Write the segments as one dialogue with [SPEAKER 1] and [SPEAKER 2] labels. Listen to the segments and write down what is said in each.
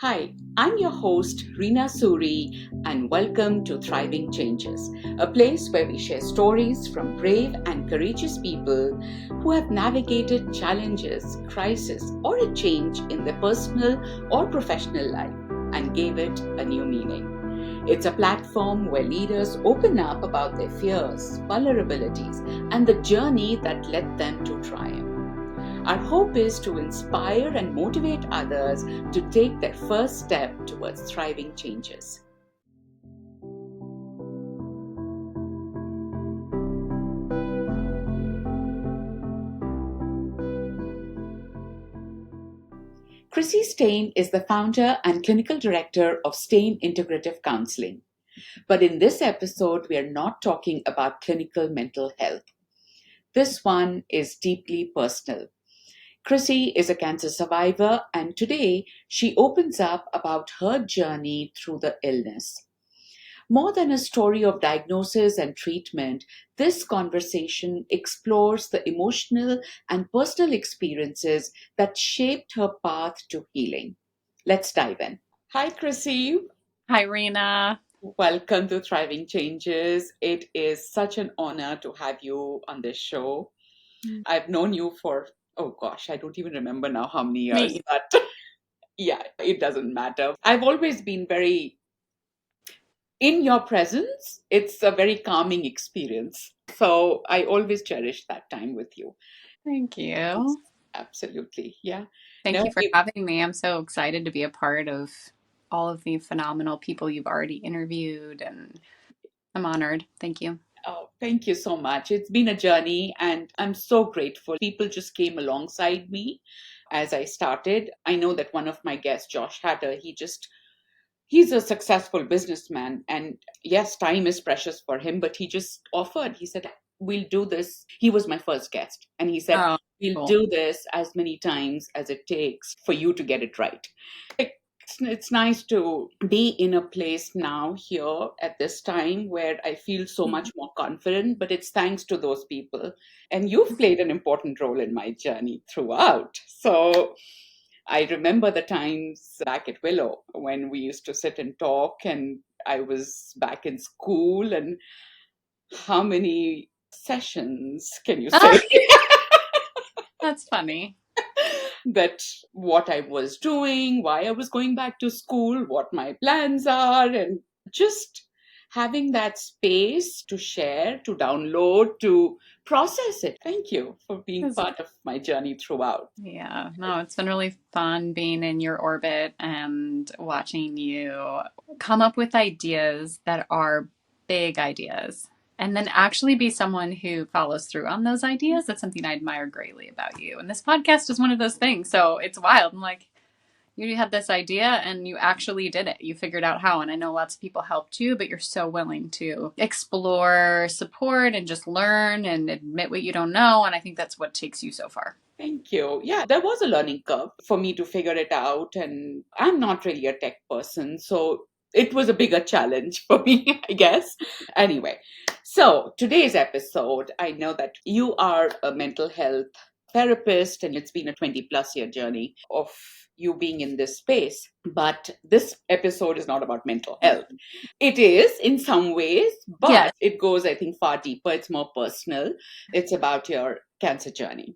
[SPEAKER 1] Hi, I'm your host, Reena Suri, and welcome to Thriving Changes, a place where we share stories from brave and courageous people who have navigated challenges, crises, or a change in their personal or professional life and gave it a new meaning. It's a platform where leaders open up about their fears, vulnerabilities, and the journey that led them to triumph. Our hope is to inspire and motivate others to take their first step towards thriving changes. Chrissie Steyn is the founder and clinical director of Steyn Integrative Counseling. But in this episode, we are not talking about clinical mental health. This one is deeply personal. Chrissie is a cancer survivor, and today she opens up about her journey through the illness. More than a story of diagnosis and treatment, this conversation explores the emotional and personal experiences that shaped her path to healing. Let's dive in. Hi, Chrissy.
[SPEAKER 2] Hi, Reena.
[SPEAKER 1] Welcome to Thriving Changes. It is such an honor to have you on this show. I've known you for, oh gosh, I don't even remember now how many years,
[SPEAKER 2] Me.
[SPEAKER 1] but yeah, it doesn't matter. I've always been very in your presence. It's a very calming experience. So I always cherish that time with you.
[SPEAKER 2] Thank you.
[SPEAKER 1] Absolutely. Yeah.
[SPEAKER 2] Thank
[SPEAKER 1] No,
[SPEAKER 2] you for having me. I'm so excited to be a part of all of the phenomenal people you've already interviewed, and I'm honored. Thank you.
[SPEAKER 1] oh, thank you so much. It's been a journey and I'm so grateful. People just came alongside me as I started. I know that one of my guests, Josh Hatter, he's a successful businessman, and yes, time is precious for him, but he just offered. He said, we'll do this. He was my first guest, and he said,
[SPEAKER 2] Oh,
[SPEAKER 1] we'll
[SPEAKER 2] cool.
[SPEAKER 1] do this as many times as it takes for you to get it right. It's nice to be in a place now here at this time where I feel so much more confident, but it's thanks to those people. And you've played an important role in my journey throughout. So I remember the times back at Willow when we used to sit and talk, and I was back in school. And how many sessions can you say?
[SPEAKER 2] Ah, that's funny.
[SPEAKER 1] That what I was doing, why I was going back to school, what my plans are, and just having that space to share, to download, to process it. Thank you for being
[SPEAKER 2] That's-
[SPEAKER 1] part of my journey throughout.
[SPEAKER 2] Yeah, no, it's been really fun being in your orbit and watching you come up with ideas that are big ideas and then actually be someone who follows through on those ideas. That's something I admire greatly about you. And this podcast is one of those things. So it's wild. I'm like, you had this idea and you actually did it. You figured out how. And I know lots of people helped you, but you're so willing to explore, support, and just learn and admit what you don't know. And I think that's what takes you so far.
[SPEAKER 1] Thank you. Yeah, there was a learning curve for me to figure it out. And I'm not really a tech person. So it was a bigger challenge for me, I guess. Anyway, so today's episode, I know that you are a mental health therapist and it's been a 20 plus year journey of you being in this space. But this episode is not about mental health. It is in some ways,
[SPEAKER 2] Yes.
[SPEAKER 1] but it goes, I think, far deeper. It's more personal. It's about your cancer journey.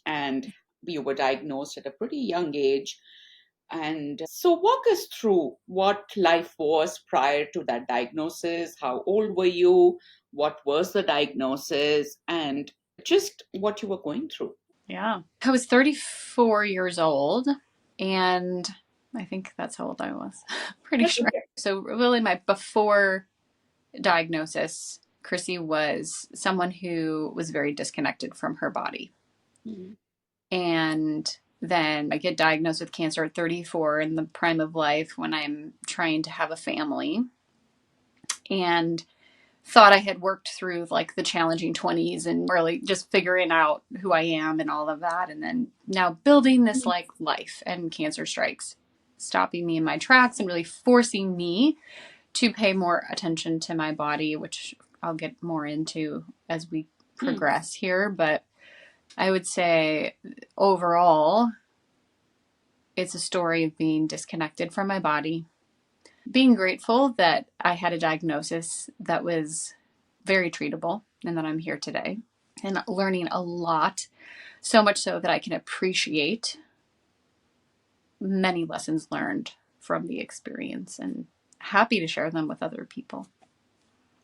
[SPEAKER 1] And you were diagnosed at a pretty young age. And so, walk us through what life was prior to that diagnosis. How old were you? What was the diagnosis? And just what you were going through.
[SPEAKER 2] Yeah. I was 34 years old, and I think that's how old I was. Pretty
[SPEAKER 1] That's
[SPEAKER 2] sure.
[SPEAKER 1] okay.
[SPEAKER 2] So, really, my before diagnosis, Chrissy was someone who was very disconnected from her body.
[SPEAKER 1] Mhm.
[SPEAKER 2] And then I get diagnosed with cancer at 34 in the prime of life when I'm trying to have a family. And thought I had worked through like the challenging 20s and really just figuring out who I am and all of that. And then now building this like life, and cancer strikes, stopping me in my tracks and really forcing me to pay more attention to my body, which I'll get more into as we progress here. But I would say overall, It's a story of being disconnected from my body, being grateful that I had a diagnosis that was very treatable and that I'm here today, and learning a lot, so much so that I can appreciate many lessons learned from the experience and happy to share them with other people.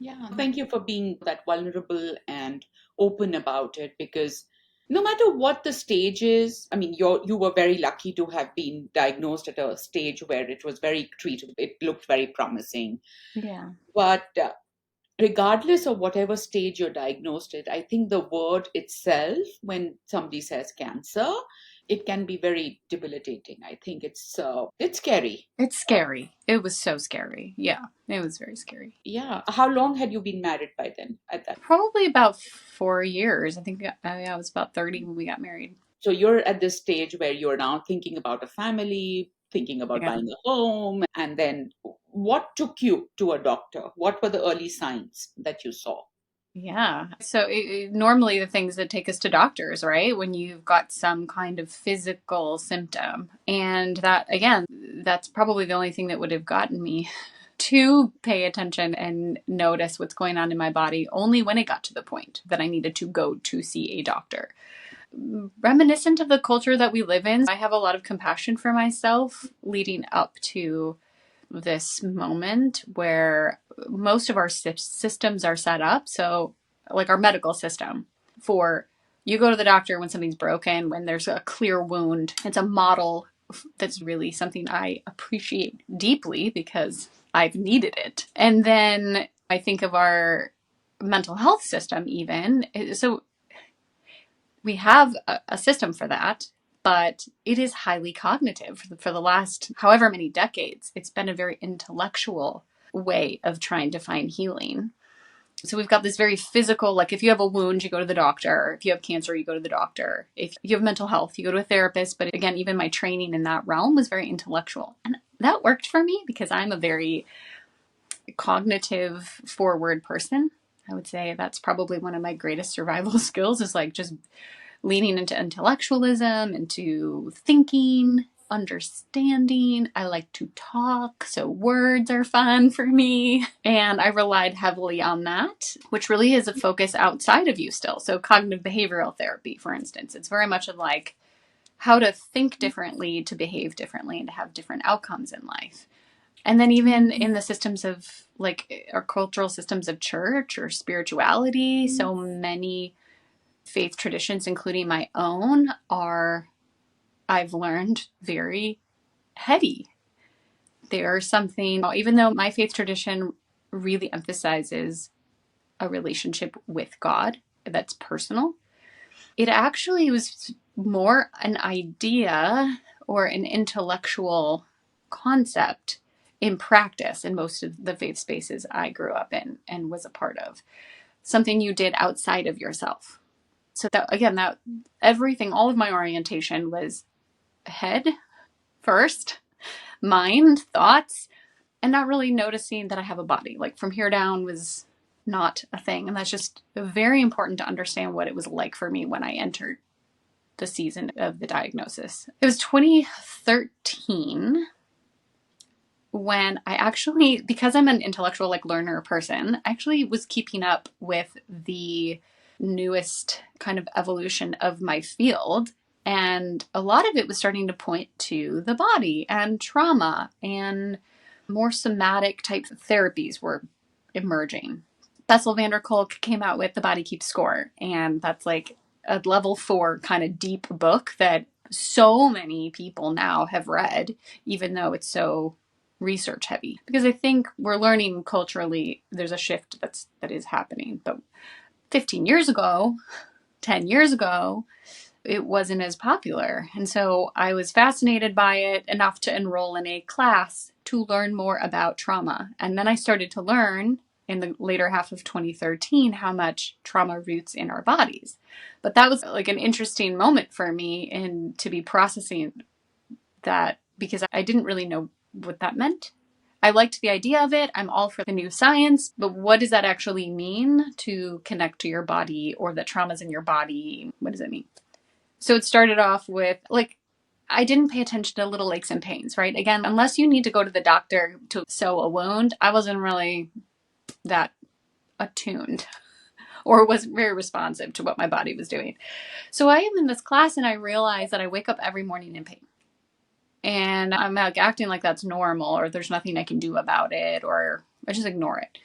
[SPEAKER 1] Yeah, thank you for being that vulnerable and open about it, because no matter what the stage is, I mean, you were very lucky to have been diagnosed at a stage where it was very treatable. It looked very promising.
[SPEAKER 2] Yeah.
[SPEAKER 1] But regardless of whatever stage you're diagnosed at, I think the word itself, when somebody says cancer, it can be very debilitating. I think it's scary.
[SPEAKER 2] It's scary. It was so scary. Yeah, it was very scary.
[SPEAKER 1] Yeah. How long had you been married by then? At that,
[SPEAKER 2] Probably about 4 years. I think I was about 30 when we got married.
[SPEAKER 1] so you're at this stage where you're now thinking about a family, thinking about
[SPEAKER 2] Yeah.
[SPEAKER 1] buying a home, and then what took you to a doctor? What were the early signs that you saw?
[SPEAKER 2] Yeah. So normally the things that take us to doctors, right? When you've got some kind of physical symptom. And that, again, that's probably the only thing that would have gotten me to pay attention and notice what's going on in my body only when it got to the point that I needed to go to see a doctor. Reminiscent of the culture that we live in, I have a lot of compassion for myself leading up to this moment where most of our systems are set up. So, like our medical system, for you go to the doctor when something's broken, when there's a clear wound. It's a model that's really something I appreciate deeply because I've needed it. And then I think of our mental health system, even. So, we have a system for that, but it is highly cognitive for the last however many decades. It's been a very intellectual way of trying to find healing. So we've got this very physical, like if you have a wound, you go to the doctor. If you have cancer, you go to the doctor. If you have mental health, you go to a therapist. But again, even my training in that realm was very intellectual. And that worked for me because I'm a very cognitive forward person. I would say that's probably one of my greatest survival skills is like just leaning into intellectualism, into thinking, understanding. I like to talk, so words are fun for me. And I relied heavily on that, which really is a focus outside of you still. So, cognitive behavioral therapy, for instance, it's very much of like how to think differently, to behave differently, and to have different outcomes in life. And then, even in the systems of like our cultural systems of church or spirituality, so many faith traditions, including my own, are, I've learned, very heady. They are something, even though my faith tradition really emphasizes a relationship with God that's personal, it actually was more an idea or an intellectual concept in practice in most of the faith spaces I grew up in and was a part of. Something you did outside of yourself. So that again, that everything, all of my orientation was head first, mind, thoughts, and not really noticing that I have a body. Like from here down was not a thing. And that's just very important to understand what it was like for me when I entered the season of the diagnosis. It was 2013 when I actually, because I'm an intellectual like learner person, I actually was keeping up with the newest kind of evolution of my field. And a lot of it was starting to point to the body and trauma, and more somatic type therapies were emerging. Bessel van der Kolk came out with The Body Keeps Score, and that's like a level 4 kind of deep book that so many people now have read, even though it's so research heavy. Because I think we're learning culturally there's a shift that is happening. But 15 years ago, 10 years ago, it wasn't as popular. And so I was fascinated by it enough to enroll in a class to learn more about trauma. And then I started to learn in the later half of 2013 how much trauma roots in our bodies. But that was like an interesting moment for me and to be processing that because I didn't really know what that meant. I liked the idea of it. I'm all for the new science, but what does that actually mean to connect to your body or the traumas in your body? What does it mean? So it started off with like I didn't pay attention to little aches and pains, right? Again, unless you need to go to the doctor to sew a wound, I wasn't really that attuned or wasn't very responsive to what my body was doing. So I am in this class and I realize that I wake up every morning in pain. And I'm like acting like that's normal or there's nothing I can do about it or I just ignore it.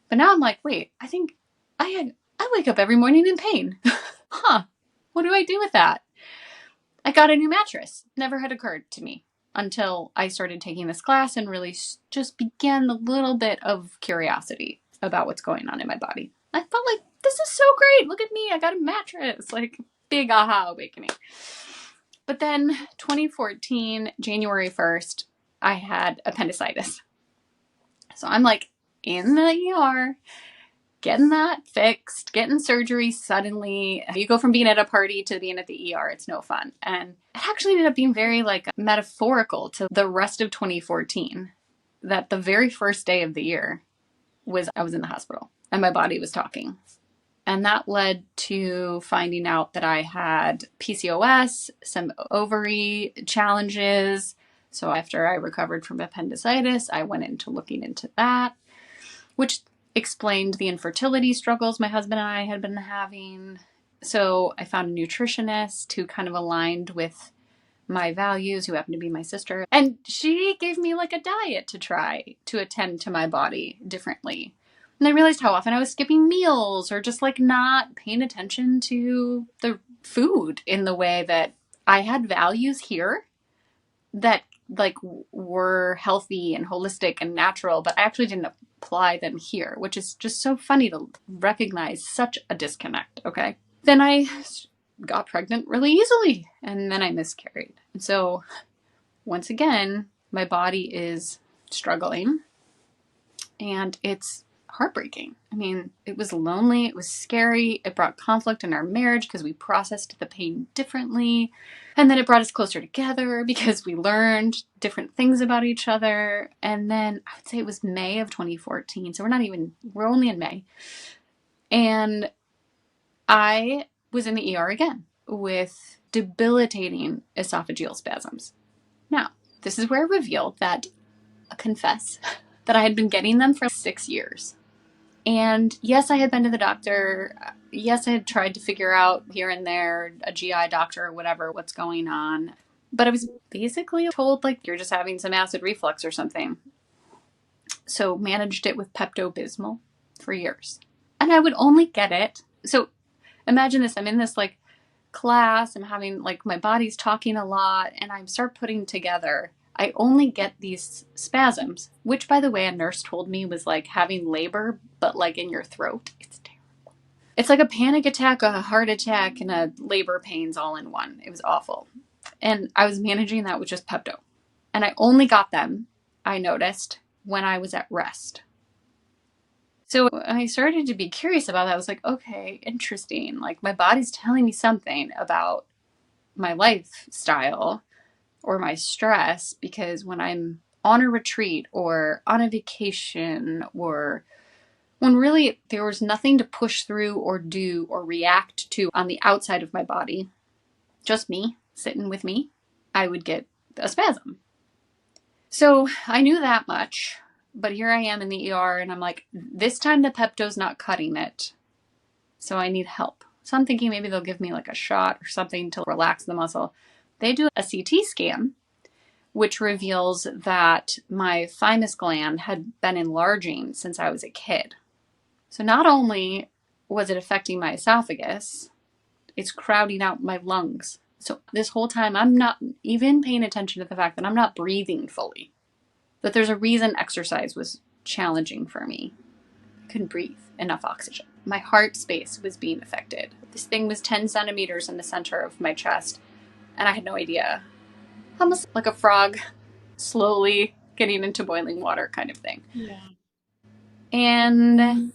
[SPEAKER 2] But now I'm like, wait, I think I wake up every morning in pain. Huh. What do I do with that? I got a new mattress. Never had occurred to me until I started taking this class and really just began a little bit of curiosity about what's going on in my body. I felt like, this is so great. Look at me. I got a mattress. Like, big aha awakening. But then 2014, January 1st, I had appendicitis. So I'm like in the ER, getting that fixed, getting surgery suddenly. You go from being at a party to being at the ER. It's no fun. And it actually ended up being very like metaphorical to the rest of 2014, that the very first day of the year I was in the hospital and my body was talking. And that led to finding out that I had PCOS, some ovary challenges. So after I recovered from appendicitis, I went into looking into that, which explained the infertility struggles my husband and I had been having. So I found a nutritionist who kind of aligned with my values, who happened to be my sister. And she gave me like a diet to try to attend to my body differently. And I realized how often I was skipping meals or just like not paying attention to the food in the way that I had values here that like were healthy and holistic and natural, but I actually didn't apply them here, which is just so funny to recognize such a disconnect. Okay. Then I got pregnant really easily and then I miscarried. And so once again, my body is struggling and it's heartbreaking. I mean, it was lonely. It was scary. It brought conflict in our marriage because we processed the pain differently. And then it brought us closer together because we learned different things about each other. And then I would say it was May of 2014. So we're only in May. And I was in the ER again with debilitating esophageal spasms. Now, this is where I revealed that, confess, that I had been getting them for 6 years. And yes, I had been to the doctor. Yes, I had tried to figure out here and there, a GI doctor or whatever, what's going on. But I was basically told, like, you're just having some acid reflux or something. So managed it with Pepto-Bismol for years. And I would only get it. So imagine this. I'm in this, like, class. I'm having, like, my body's talking a lot. And I start putting together, I only get these spasms, which, by the way, a nurse told me was like having labor, but like in your throat. It's terrible. It's like a panic attack, a heart attack, and a labor pains all in one. It was awful. And I was managing that with just Pepto. And I only got them, I noticed, when I was at rest. So I started to be curious about that. I was like, okay, interesting. Like my body's telling me something about my lifestyle or my stress, because when I'm on a retreat or on a vacation or when really there was nothing to push through or do or react to on the outside of my body, just me sitting with me, I would get a spasm. So I knew that much, but here I am in the ER and I'm like, this time the Pepto's not cutting it. So I need help. So I'm thinking maybe they'll give me like a shot or something to relax the muscle. They do a CT scan, which reveals that my thymus gland had been enlarging since I was a kid. So not only was it affecting my esophagus, it's crowding out my lungs. So this whole time, I'm not even paying attention to the fact that I'm not breathing fully. That there's a reason exercise was challenging for me. I couldn't breathe enough oxygen. My heart space was being affected. This thing was 10 centimeters in the center of my chest, and I had no idea. Almost like a frog slowly getting into boiling water kind of thing.
[SPEAKER 1] Yeah.
[SPEAKER 2] And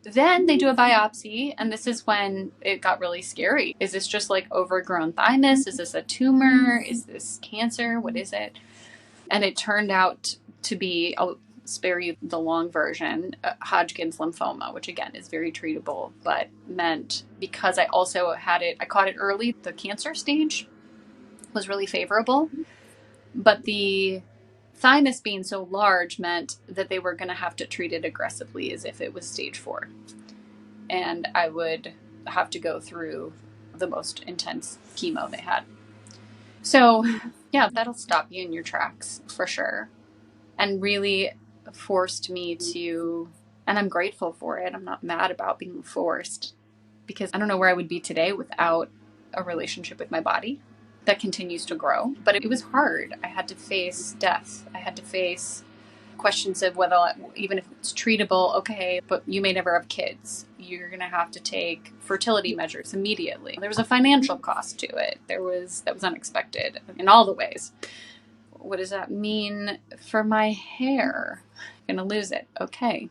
[SPEAKER 2] then they do a biopsy, and this is when it got really scary. Is this just like overgrown thymus? Is this a tumor? Is this cancer? What is it? And it turned out to be, I'll spare you the long version, Hodgkin's lymphoma, which again is very treatable, but meant because I also had it, I caught it early, the cancer stage. was really favorable. But the thymus being so large meant that they were going to have to treat it aggressively as if it was stage 4. And I would have to go through the most intense chemo they had. So, yeah, that'll stop you in your tracks for sure. And really forced me to, and I'm grateful for it. I'm not mad about being forced, because I don't know where I would be today without a relationship with my body that continues to grow. But it was hard. I had to face death. I had to face questions of whether, even if it's treatable, okay, but you may never have kids. You're going to have to take fertility measures immediately. There was a financial cost to it. That was unexpected in all the ways. What does that mean for my hair? I'm going to lose it. Okay.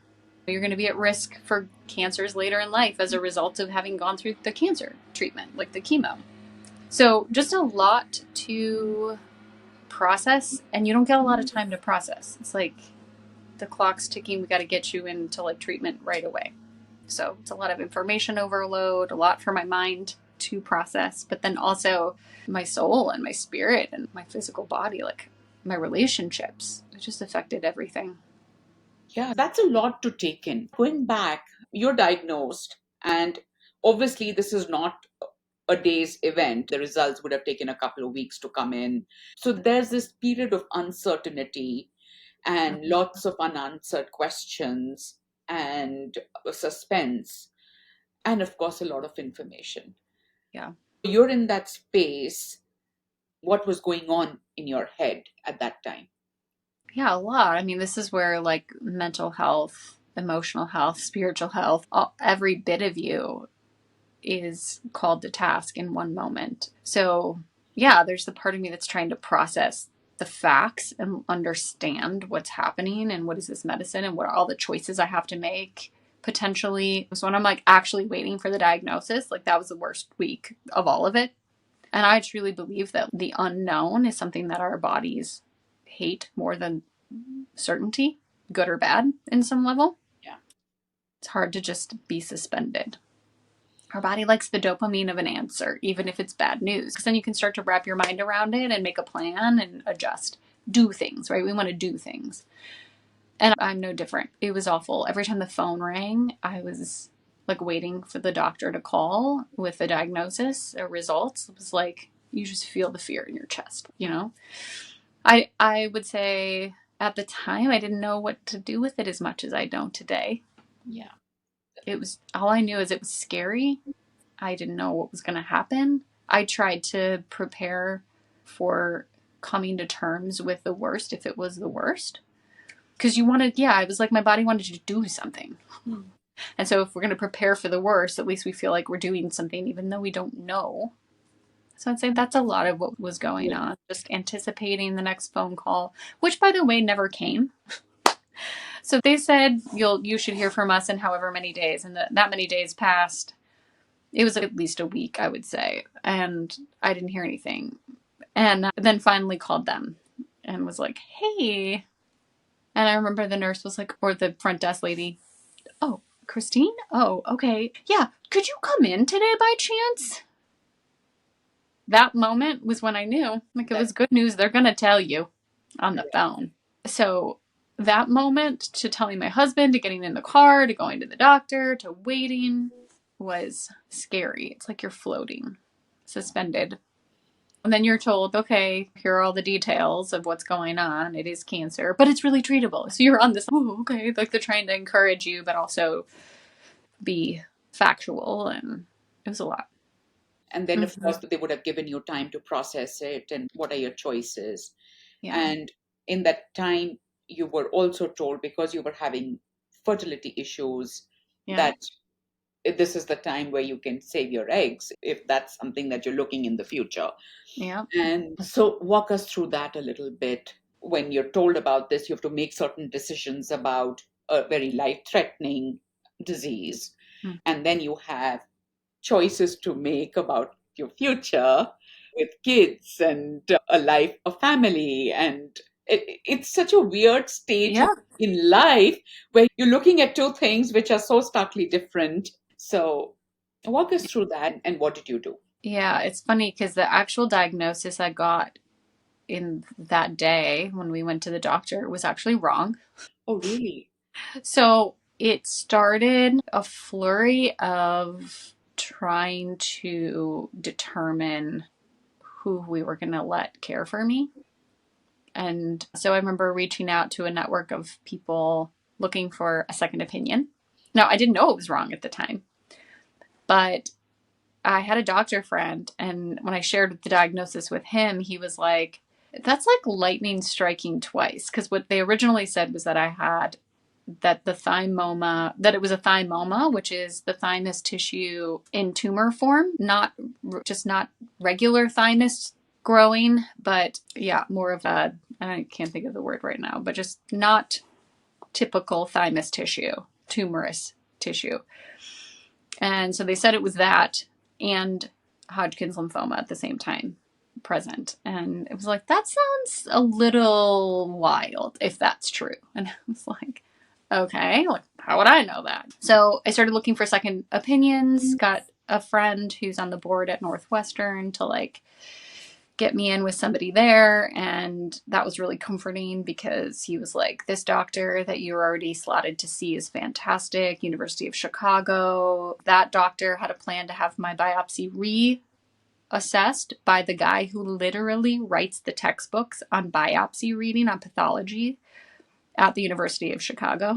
[SPEAKER 2] You're going to be at risk for cancers later in life as a result of having gone through the cancer treatment, like the chemo. So just a lot to process, and you don't get a lot of time to process. It's like the clock's ticking. We got to get you into like treatment right away. So it's a lot of information overload, a lot for my mind to process, but then also my soul and my spirit and my physical body, like my relationships. It just affected everything.
[SPEAKER 1] Yeah, that's a lot to take in. Going back, you're diagnosed, and obviously, this is not a day's event. The results would have taken a couple of weeks to come in. So there's this period of uncertainty and lots of unanswered questions and suspense, and of course, a lot of information.
[SPEAKER 2] Yeah.
[SPEAKER 1] You're in that space. What was going on in your head at that time?
[SPEAKER 2] Yeah, a lot. I mean, this is where like mental health, emotional health, spiritual health, every bit of you is called to task in one moment. So, yeah, there's the part of me that's trying to process the facts and understand what's happening and what is this medicine and what are all the choices I have to make potentially. So, when I'm like actually waiting for the diagnosis, like that was the worst week of all of it. And I truly believe that the unknown is something that our bodies hate more than certainty, good or bad, in some level.
[SPEAKER 1] Yeah.
[SPEAKER 2] It's hard to just be suspended. Our body likes the dopamine of an answer, even if it's bad news, because then you can start to wrap your mind around it and make a plan and adjust, do things, right? We want to do things. And I'm no different. It was awful. Every time the phone rang, I was like waiting for the doctor to call with a diagnosis or results. It was like, you just feel the fear in your chest, you know? I would say at the time, I didn't know what to do with it as much as I know today.
[SPEAKER 1] Yeah.
[SPEAKER 2] It was, all I knew is it was scary. I didn't know what was going to happen. I tried to prepare for coming to terms with the worst if it was the worst. Because you wanted, yeah, I was like, my body wanted you to do something. And so if we're going to prepare for the worst, at least we feel like we're doing something, even though we don't know. So I'd say that's a lot of what was going on. Just anticipating the next phone call, which by the way, never came. So they said, you should hear from us in however many days. And that many days passed. It was at least a week, I would say. And I didn't hear anything. And then finally called them and was like, hey. And I remember the nurse was like, or the front desk lady, oh, Christine? Oh, okay. Yeah. Could you come in today by chance? That moment was when I knew, like, it was good news. They're going to tell you on the phone. So that moment, to telling my husband, to getting in the car, to going to the doctor, to waiting, was scary. It's like you're floating, suspended. And then you're told, okay, here are all the details of what's going on. It is cancer, but it's really treatable. So you're on this, oh, okay. Like they're trying to encourage you, but also be factual. And it was a lot.
[SPEAKER 1] And then, of course, they would have given you time to process it and what are your choices.
[SPEAKER 2] Yeah.
[SPEAKER 1] And in that time, you were also told, because you were having fertility issues,
[SPEAKER 2] Yeah.
[SPEAKER 1] that this is the time where you can save your eggs if that's something that you're looking in the future.
[SPEAKER 2] Yeah.
[SPEAKER 1] And so, walk us through that a little bit. When you're told about this, you have to make certain decisions about a very life threatening disease.
[SPEAKER 2] Mm.
[SPEAKER 1] And then you have choices to make about your future with kids and a life, a family. And it's such a weird stage
[SPEAKER 2] Yeah.
[SPEAKER 1] in life where you're looking at two things which are so starkly different. So, walk us through that, and what did you do?
[SPEAKER 2] Yeah, it's funny because the actual diagnosis I got in that day when we went to the doctor was actually wrong.
[SPEAKER 1] Oh, really?
[SPEAKER 2] So it started a flurry of trying to determine who we were going to let care for me. And so I remember reaching out to a network of people looking for a second opinion. Now, I didn't know it was wrong at the time, but I had a doctor friend, and when I shared the diagnosis with him, he was like, that's like lightning striking twice. Because what they originally said was that I had that the thymoma, that it was a thymoma, which is the thymus tissue in tumor form, not just not regular thymus growing, but yeah, more of a, I can't think of the word right now, but just not typical thymus tissue, tumorous tissue. And so they said it was that and Hodgkin's lymphoma at the same time present. And it was like, that sounds a little wild if that's true. And I was like, okay, like, how would I know that? So I started looking for second opinions, got a friend who's on the board at Northwestern to like get me in with somebody there. And that was really comforting because he was like, this doctor that you're already slotted to see is fantastic. University of Chicago. That doctor had a plan to have my biopsy reassessed by the guy who literally writes the textbooks on biopsy reading on pathology at the University of Chicago.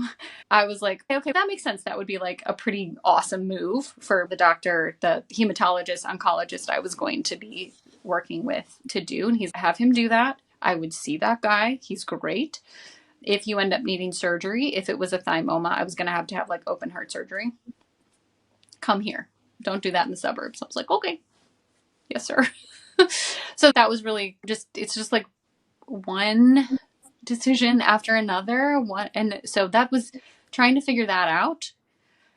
[SPEAKER 2] I was like, okay, that makes sense. That would be like a pretty awesome move for the doctor, the hematologist, oncologist I was going to be working with to do. And he's have him do that. I would see that guy. He's great. If you end up needing surgery, if it was a thymoma, I was going to have like open heart surgery. Come here. Don't do that in the suburbs. I was like, okay, yes, sir. So that was really just, it's just like one decision after another. And so that was trying to figure that out.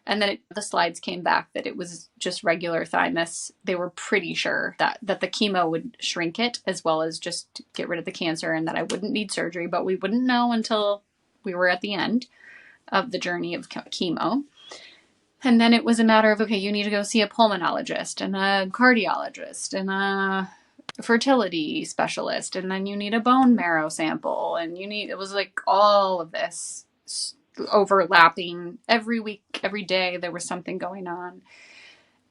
[SPEAKER 2] And then the slides came back that it was just regular thymus. They were pretty sure that the chemo would shrink it as well as just get rid of the cancer and that I wouldn't need surgery, but we wouldn't know until we were at the end of the journey of chemo. And then it was a matter of, okay, you need to go see a pulmonologist and a cardiologist and a fertility specialist, and then you need a bone marrow sample, and it was like all of this overlapping every week, every day there was something going on.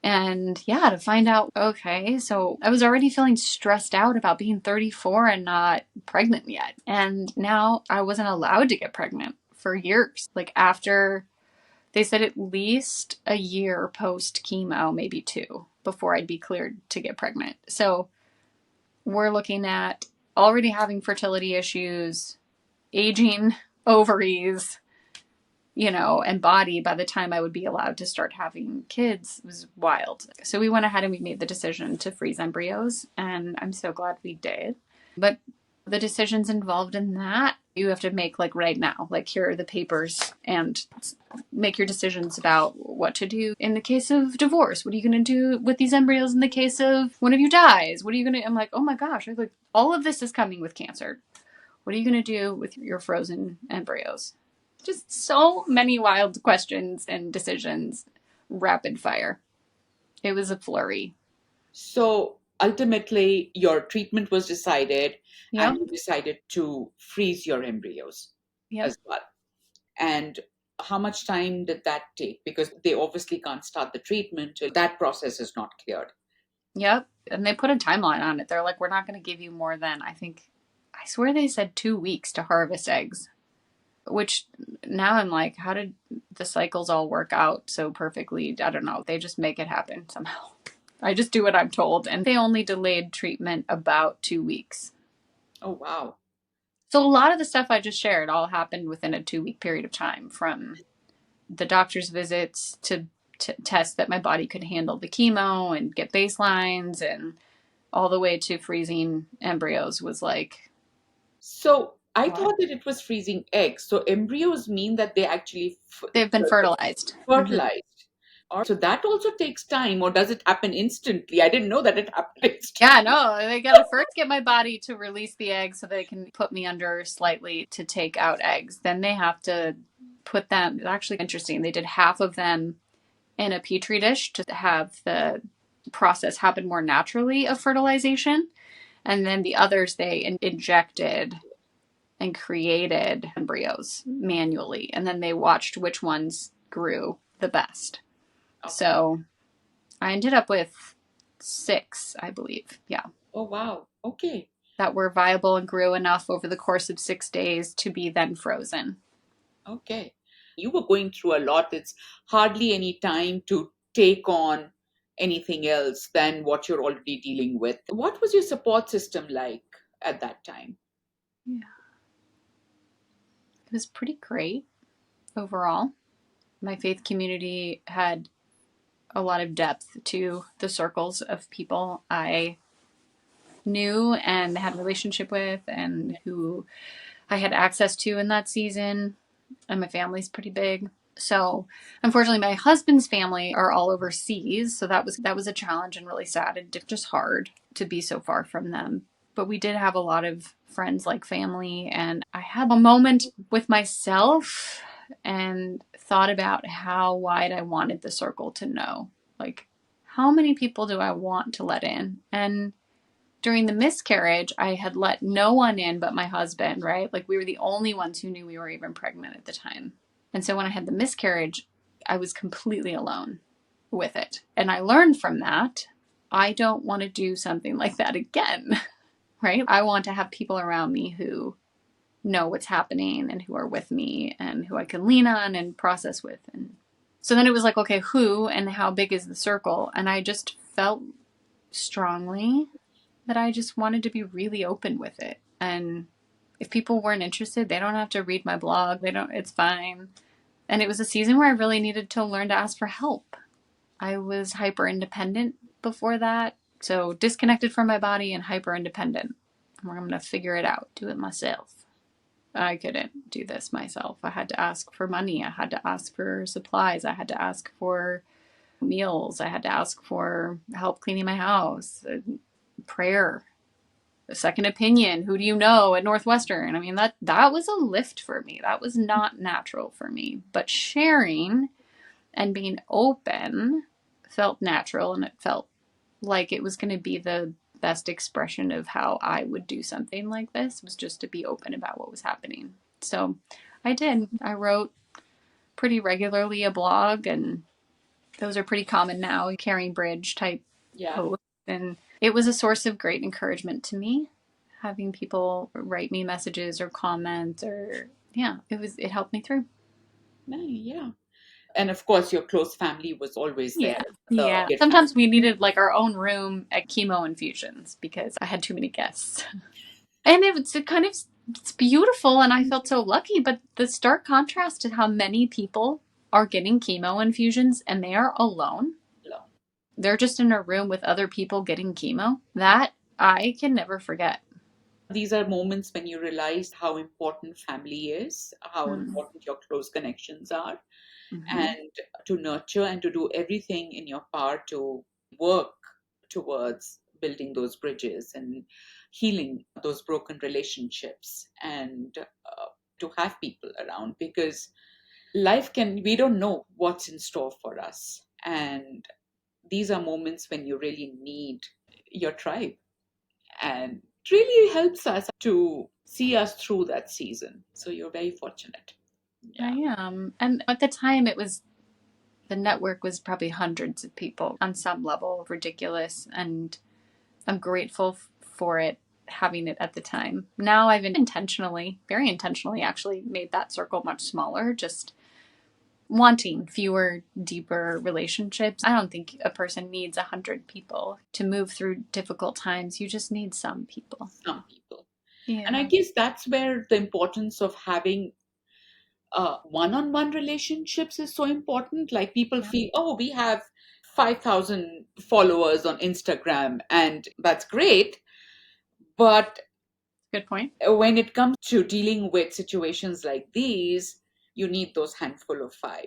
[SPEAKER 2] And yeah, to find out, okay, so I was already feeling stressed out about being 34 and not pregnant yet. And now I wasn't allowed to get pregnant for years. Like after, they said at least a year post chemo, maybe two, before I'd be cleared to get pregnant. So we're looking at already having fertility issues, aging ovaries, and body by the time I would be allowed to start having kids. It was wild. So we went ahead and we made the decision to freeze embryos, and I'm so glad we did. But the decisions involved in that, you have to make like right now, like here are the papers, and make your decisions about what to do in the case of divorce. What are you going to do with these embryos in the case of one of you dies? What are you going to, I'm like, oh my gosh, like all of this is coming with cancer. What are you going to do with your frozen embryos? Just so many wild questions and decisions, rapid fire. It was a flurry.
[SPEAKER 1] So ultimately, your treatment was decided, and
[SPEAKER 2] Yep.
[SPEAKER 1] you decided to freeze your embryos
[SPEAKER 2] Yep.
[SPEAKER 1] as well. And how much time did that take? Because they obviously can't start the treatment till that process is not cleared.
[SPEAKER 2] Yep. And they put a timeline on it. They're like, we're not going to give you more than, I swear they said 2 weeks to harvest eggs, which now I'm like, how did the cycles all work out so perfectly? I don't know. They just make it happen somehow. I just do what I'm told. And they only delayed treatment about 2 weeks.
[SPEAKER 1] Oh, wow.
[SPEAKER 2] So a lot of the stuff I just shared all happened within a 2 week period of time, from the doctor's visits to test that my body could handle the chemo and get baselines, and all the way to freezing embryos was like,
[SPEAKER 1] So I
[SPEAKER 2] wow.
[SPEAKER 1] thought that it was freezing eggs. So embryos mean that they actually
[SPEAKER 2] They've been fertilized. Mm-hmm.
[SPEAKER 1] fertilized. So that also takes time, or does it happen instantly? I didn't know that it happened
[SPEAKER 2] Yeah,
[SPEAKER 1] instantly.
[SPEAKER 2] no, they got to first get my body to release the eggs so they can put me under slightly to take out eggs. Then they have to put them, it's actually interesting. They did half of them in a petri dish to have the process happened more naturally of fertilization. And then the others, they injected and created embryos manually. And then they watched which ones grew the best.
[SPEAKER 1] Okay.
[SPEAKER 2] So I ended up with 6, I believe. Yeah.
[SPEAKER 1] Oh, wow. Okay.
[SPEAKER 2] That were viable and grew enough over the course of 6 days to be then frozen.
[SPEAKER 1] Okay. You were going through a lot. It's hardly any time to take on anything else than what you're already dealing with. What was your support system like at that time?
[SPEAKER 2] Yeah. It was pretty great overall. My faith community had a lot of depth to the circles of people I knew and had a relationship with and who I had access to in that season. And my family's pretty big. So unfortunately my husband's family are all overseas. So that was a challenge and really sad and just hard to be so far from them. But we did have a lot of friends like family, and I had a moment with myself and thought about how wide I wanted the circle to know. Like, how many people do I want to let in? And during the miscarriage, I had let no one in but my husband, right? Like, we were the only ones who knew we were even pregnant at the time. And so when I had the miscarriage, I was completely alone with it. And I learned from that, I don't want to do something like that again, right? I want to have people around me who know what's happening and who are with me and who I can lean on and process with. And so then it was like, okay, who and how big is the circle? And I just felt strongly that I just wanted to be really open with it. And if people weren't interested, they don't have to read my blog. It's fine. And it was a season where I really needed to learn to ask for help. I was hyper independent before that. So disconnected from my body and hyper independent. I'm going to figure it out, do it myself. I couldn't do this myself. I had to ask for money. I had to ask for supplies. I had to ask for meals. I had to ask for help cleaning my house, prayer, a second opinion. Who do you know at Northwestern? I mean, that was a lift for me. That was not natural for me. But sharing and being open felt natural, and it felt like it was going to be the best expression of how I would do something like this, was just to be open about what was happening. So I did. I wrote pretty regularly a blog, and those are pretty common now, Caring Bridge type posts. And it was a source of great encouragement to me, having people write me messages or comment, or it helped me through.
[SPEAKER 1] Yeah. And of course, your close family was always there.
[SPEAKER 2] Yeah. Sometimes we needed like our own room at chemo infusions because I had too many guests. And it's beautiful, and I felt so lucky, but the stark contrast to how many people are getting chemo infusions and they are alone. They're just in a room with other people getting chemo. That I can never forget.
[SPEAKER 1] These are moments when you realize how important family is, how important your close connections are, and to nurture and to do everything in your power to work towards building those bridges and healing those broken relationships, and to have people around, because we don't know what's in store for us. And these are moments when you really need your tribe, and it really helps us to see us through that season. So you're very fortunate.
[SPEAKER 2] I am. And at the time, the network was probably hundreds of people on some level, ridiculous. And I'm grateful for it, having it at the time. Now I've very intentionally actually made that circle much smaller, just wanting fewer, deeper relationships. I don't think a person needs 100 people to move through difficult times. You just need some people.
[SPEAKER 1] Some people.
[SPEAKER 2] Yeah.
[SPEAKER 1] And I guess that's where the importance of having one-on-one relationships is so important. Like, people feel, oh, we have 5,000 followers on Instagram, and that's great. But
[SPEAKER 2] good point.
[SPEAKER 1] When it comes to dealing with situations like these, you need those handful of 5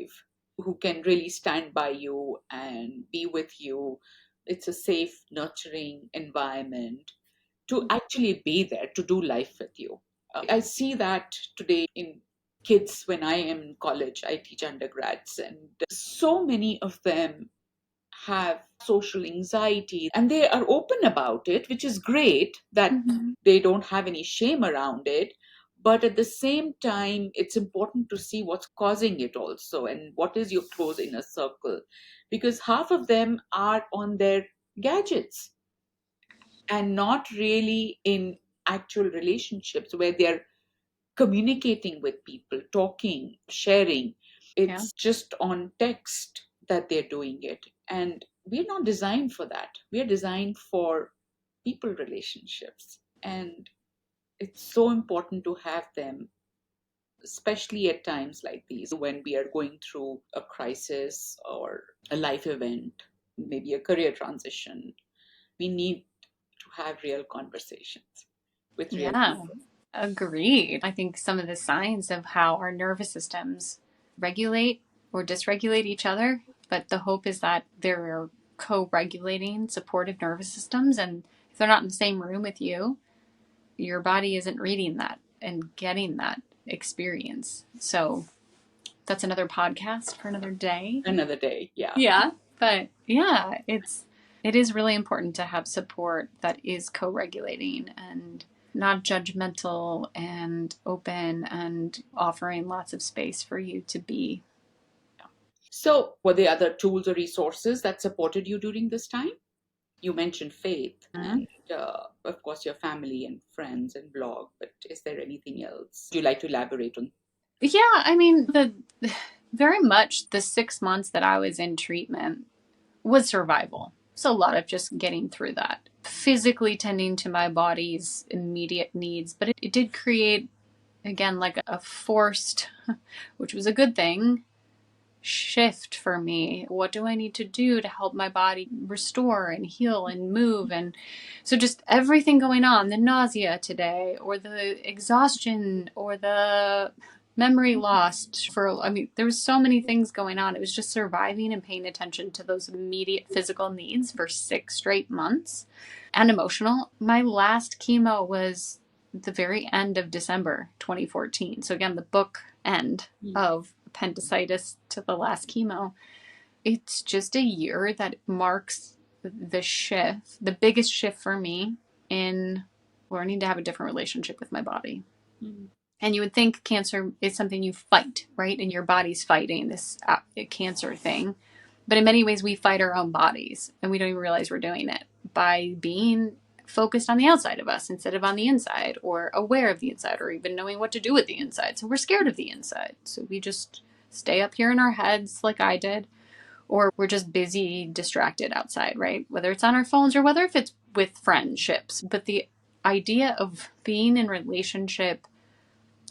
[SPEAKER 1] who can really stand by you and be with you. It's a safe, nurturing environment to actually be there, to do life with you. I see that today in kids. When I am in college, I teach undergrads, and so many of them have social anxiety, and they are open about it, which is great that
[SPEAKER 2] Mm-hmm.
[SPEAKER 1] they don't have any shame around it. But at the same time, it's important to see what's causing it also, and what is your close inner circle, because half of them are on their gadgets and not really in actual relationships where they're communicating with people, talking, sharing.
[SPEAKER 2] Yeah.
[SPEAKER 1] It's just on text that they're doing it. And we're not designed for that. We're designed for people relationships. And it's so important to have them, especially at times like these when we are going through a crisis or a life event, maybe a career transition. We need to have real conversations with real
[SPEAKER 2] Yeah.
[SPEAKER 1] people.
[SPEAKER 2] Agreed. I think some of the signs of how our nervous systems regulate or dysregulate each other, but the hope is that they're co-regulating supportive nervous systems, and if they're not in the same room with you, your body isn't reading that and getting that experience. So that's another podcast for another day.
[SPEAKER 1] Another day, yeah.
[SPEAKER 2] Yeah, but yeah, it is really important to have support that is co-regulating and not judgmental and open and offering lots of space for you to be.
[SPEAKER 1] So, were there other tools or resources that supported you during this time? You mentioned faith
[SPEAKER 2] Mhm.
[SPEAKER 1] and, of course, your family and friends and blog, but is there anything else you'd like to elaborate on?
[SPEAKER 2] Yeah, I mean, the very much the 6 months that I was in treatment was survival. So a lot of just getting through that. Physically tending to my body's immediate needs, but it did create, again, like a forced, which was a good thing, shift for me. What do I need to do to help my body restore and heal and move? And so just everything going on, the nausea today, or the exhaustion, or the memory lost for, I mean, there was so many things going on. It was just surviving and paying attention to those immediate physical needs for 6 straight months, and emotional. My last chemo was the very end of December 2014. So again, the book end of appendicitis to the last chemo. It's just a year that marks the shift, the biggest shift for me in learning to have a different relationship with my body.
[SPEAKER 1] Mm.
[SPEAKER 2] And you would think cancer is something you fight, right? And your body's fighting this cancer thing. But in many ways, we fight our own bodies and we don't even realize we're doing it by being focused on the outside of us instead of on the inside, or aware of the inside, or even knowing what to do with the inside. So we're scared of the inside. So we just stay up here in our heads like I did, or we're just busy, distracted outside, right? Whether it's on our phones or whether if it's with friendships. But the idea of being in relationship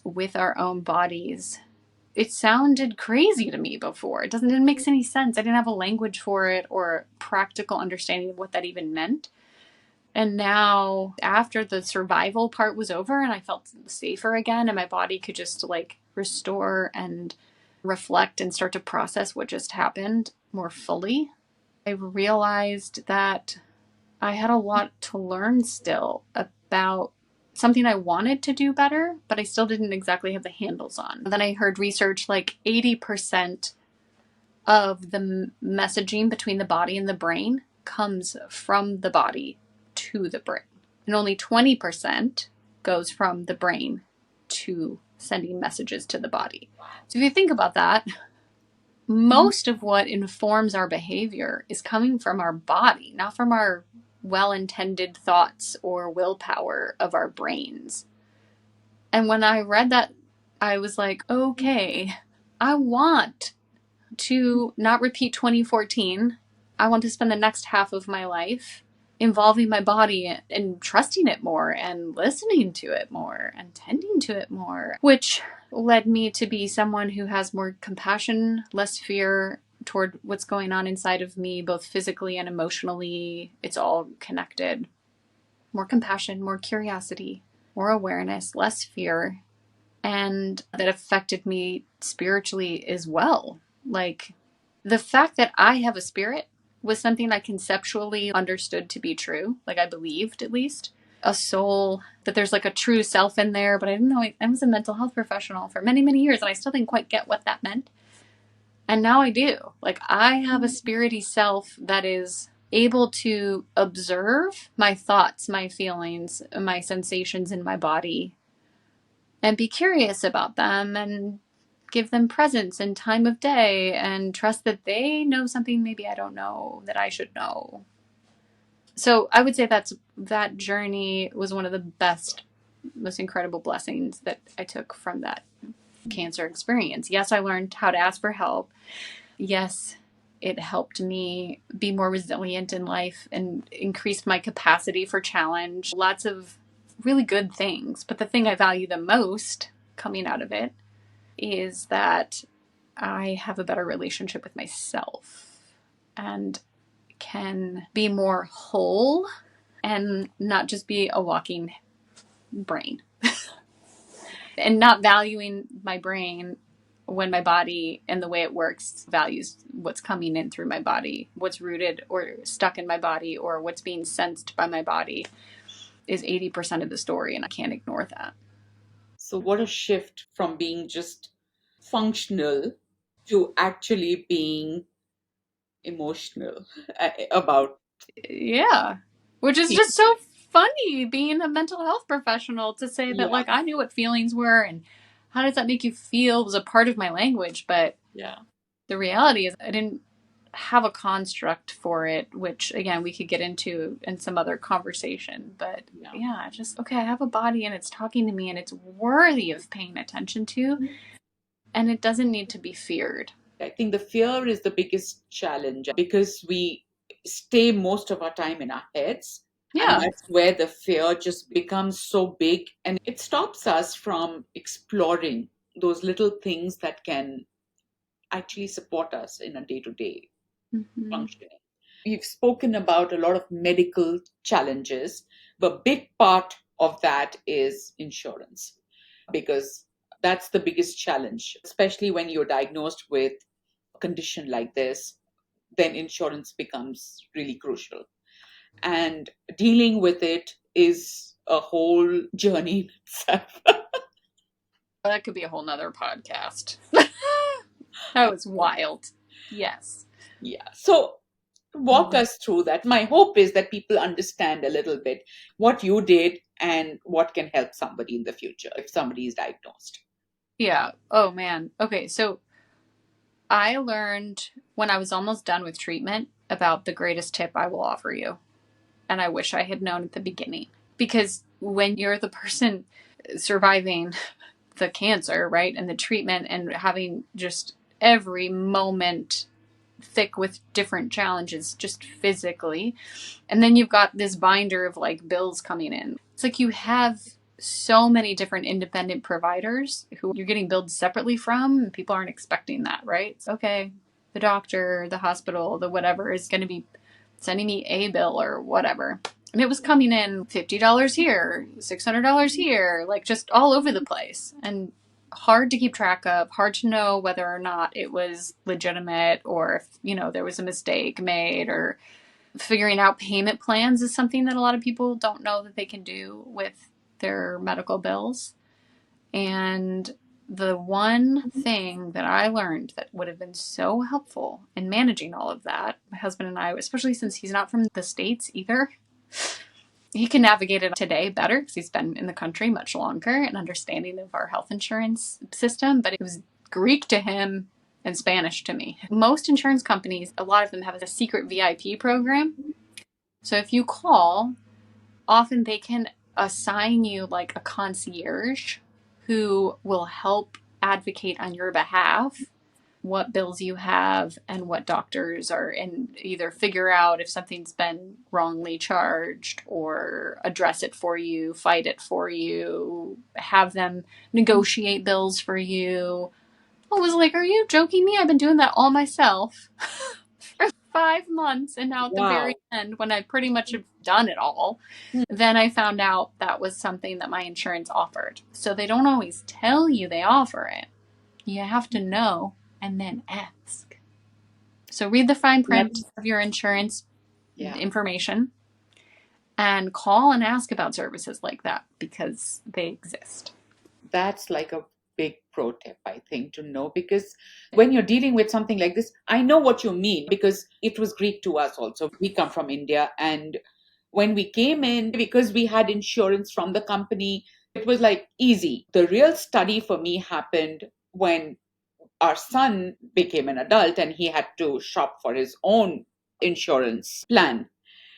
[SPEAKER 2] with our own bodies, it sounded crazy to me before. Didn't make any sense. I didn't have a language for it or practical understanding of what that even meant. And now, after the survival part was over and I felt safer again and my body could just like restore and reflect and start to process what just happened more fully, I realized that I had a lot to learn still about something I wanted to do better, but I still didn't exactly have the handles on. Then I heard research like 80% of the messaging between the body and the brain comes from the body to the brain, and only 20% goes from the brain to sending messages to the body. So if you think about that, most of what informs our behavior is coming from our body, not from our well-intended thoughts or willpower of our brains. And when I read that, I was like, okay, I want to not repeat 2014. I want to spend the next half of my life involving my body and trusting it more and listening to it more and tending to it more, which led me to be someone who has more compassion, less fear toward what's going on inside of me, both physically and emotionally. It's all connected. More compassion, more curiosity, more awareness, less fear. And that affected me spiritually as well. Like, the fact that I have a spirit was something I conceptually understood to be true. Like, I believed, at least, a soul, that there's like a true self in there. But I didn't know. I was a mental health professional for many, many years, and I still didn't quite get what that meant. And now I do. Like, I have a spirity self that is able to observe my thoughts, my feelings, my sensations in my body, and be curious about them and give them presence and time of day and trust that they know something maybe I don't know that I should know. So I would say that journey was one of the best, most incredible blessings that I took from that cancer experience. Yes, I learned how to ask for help. Yes, it helped me be more resilient in life and increased my capacity for challenge. Lots of really good things. But the thing I value the most coming out of it is that I have a better relationship with myself and can be more whole and not just be a walking brain. And not valuing my brain when my body and the way it works values what's coming in through my body, what's rooted or stuck in my body, or what's being sensed by my body is 80% of the story, and I can't ignore that.
[SPEAKER 1] So, what a shift from being just functional to actually being emotional about
[SPEAKER 2] Yeah. Which is just
[SPEAKER 1] things.
[SPEAKER 2] so funny being a mental health professional to say that,
[SPEAKER 1] Yeah,
[SPEAKER 2] like, I knew what feelings were and how does that make you feel was a part of my language. But
[SPEAKER 1] yeah,
[SPEAKER 2] the reality is, I didn't have a construct for it, which again, we could get into in some other conversation. But
[SPEAKER 1] yeah.
[SPEAKER 2] yeah, just, okay, I have a body and it's talking to me and it's worthy of paying attention to, and it doesn't need to be feared.
[SPEAKER 1] I think the fear is the biggest challenge because we stay most of our time in our heads. And
[SPEAKER 2] Yeah.
[SPEAKER 1] that's where the fear just becomes so big and it stops us from exploring those little things that can actually support us in a day to day
[SPEAKER 2] Mm-hmm.
[SPEAKER 1] functioning. We've spoken about a lot of medical challenges, but a big part of that is insurance because that's the biggest challenge, especially when you're diagnosed with a condition like this, then insurance becomes really crucial. And dealing with it is a whole journey in itself.
[SPEAKER 2] That could be a whole nother podcast. That was wild. Yes.
[SPEAKER 1] Yeah. So walk
[SPEAKER 2] Mhm.
[SPEAKER 1] us through that. My hope is that people understand a little bit what you did and what can help somebody in the future if somebody is diagnosed.
[SPEAKER 2] Yeah. Oh, man. Okay. So I learned when I was almost done with treatment about the greatest tip I will offer you. And I wish I had known at the beginning. Because when you're the person surviving the cancer, right, and the treatment and having just every moment thick with different challenges just physically, and then you've got this binder of like bills coming in, it's like you have so many different independent providers who you're getting billed separately from, and people aren't expecting that, right? It's okay, the doctor, the hospital, the whatever is going to be sending me a bill or whatever. And it was coming in $50 here, $600 here, like just all over the place. And hard to keep track of, hard to know whether or not it was legitimate or if, there was a mistake made, or figuring out payment plans is something that a lot of people don't know that they can do with their medical bills. And the one thing that I learned that would have been so helpful in managing all of that, my husband and I, especially since he's not from the States either, he can navigate it today better because he's been in the country much longer and understanding of our health insurance system. But it was Greek to him and Spanish to me. Most insurance companies, a lot of them have a secret VIP program. So if you call, often they can assign you like a concierge who will help advocate on your behalf what bills you have and what doctors are, and either figure out if something's been wrongly charged or address it for you, fight it for you, have them negotiate bills for you. I was like, are you joking me? I've been doing that all myself for 5 months, and now at the very
[SPEAKER 1] Wow.
[SPEAKER 2] end, when I pretty much have done it all, then I found out that was something that my insurance offered. So they don't always tell you they offer it. You have to know and then ask. So read the fine print
[SPEAKER 1] That's,
[SPEAKER 2] of your insurance
[SPEAKER 1] yeah,
[SPEAKER 2] information and call and ask about services like that because they exist.
[SPEAKER 1] that's like a big pro tip, I think, to know, because when you're dealing with something like this, I know what you mean because it was Greek to us also. We come from India, and when we came in, because we had insurance from the company, it was like easy. The real study for me happened when our son became an adult and he had to shop for his own insurance plan.